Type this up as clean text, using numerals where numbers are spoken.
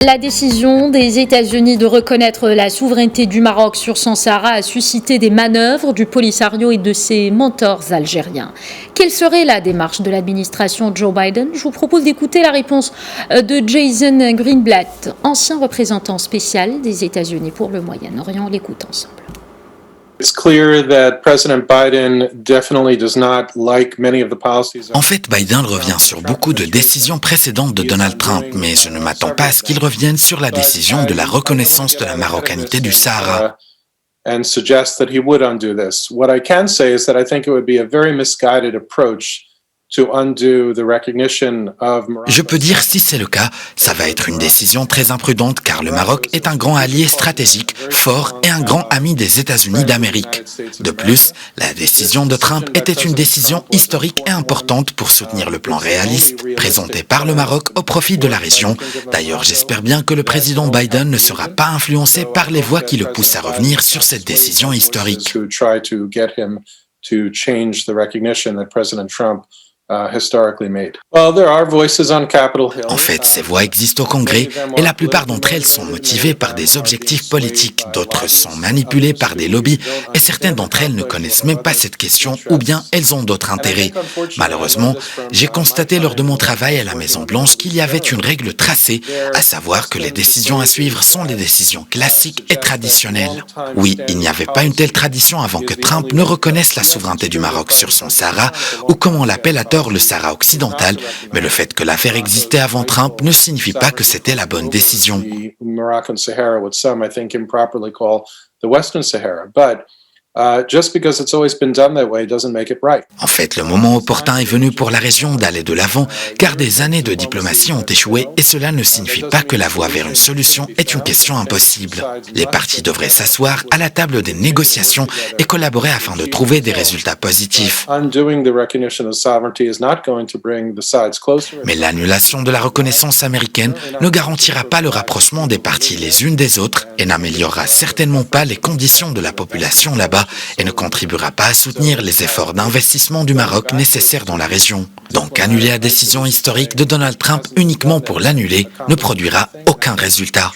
La décision des États-Unis de reconnaître la souveraineté du Maroc sur son Sahara a suscité des manœuvres du Polisario et de ses mentors algériens. Quelle serait la démarche de l'administration Joe Biden? Je vous propose d'écouter la réponse de Jason Greenblatt, ancien représentant spécial des États-Unis pour le Moyen-Orient. On l'écoute ensemble. En fait, Biden revient sur beaucoup de décisions précédentes de Donald Trump, mais je ne m'attends pas à ce qu'il revienne sur la décision de la reconnaissance de la marocanité du Sahara. And suggest that he would undo this. What I can say is that I think it would be a very misguided approach to undo the recognition of Morocco. Je peux dire, si c'est le cas, ça va être une décision très imprudente car le Maroc est un grand allié stratégique, fort et un grand ami des États-Unis d'Amérique. De plus, la décision de Trump était une décision historique et importante pour soutenir le plan réaliste présenté par le Maroc au profit de la région. D'ailleurs, j'espère bien que le président Biden ne sera pas influencé par les voix qui le poussent à revenir sur cette décision historique. En fait, ces voix existent au Congrès et la plupart d'entre elles sont motivées par des objectifs politiques, d'autres sont manipulées par des lobbies et certaines d'entre elles ne connaissent même pas cette question ou bien elles ont d'autres intérêts. Malheureusement, j'ai constaté lors de mon travail à la Maison-Blanche qu'il y avait une règle tracée, à savoir que les décisions à suivre sont les décisions classiques et traditionnelles. Oui, il n'y avait pas une telle tradition avant que Trump ne reconnaisse la souveraineté du Maroc sur son Sahara ou comme on l'appelle à tort le Sahara occidental, mais le fait que l'affaire existait avant Trump ne signifie pas que c'était la bonne décision. En fait, le moment opportun est venu pour la région d'aller de l'avant, car des années de diplomatie ont échoué et cela ne signifie pas que la voie vers une solution est une question impossible. Les parties devraient s'asseoir à la table des négociations et collaborer afin de trouver des résultats positifs. Mais l'annulation de la reconnaissance américaine ne garantira pas le rapprochement des parties les unes des autres et n'améliorera certainement pas les conditions de la population là-bas et ne contribuera pas à soutenir les efforts d'investissement du Maroc nécessaires dans la région. Donc annuler la décision historique de Donald Trump uniquement pour l'annuler ne produira aucun résultat.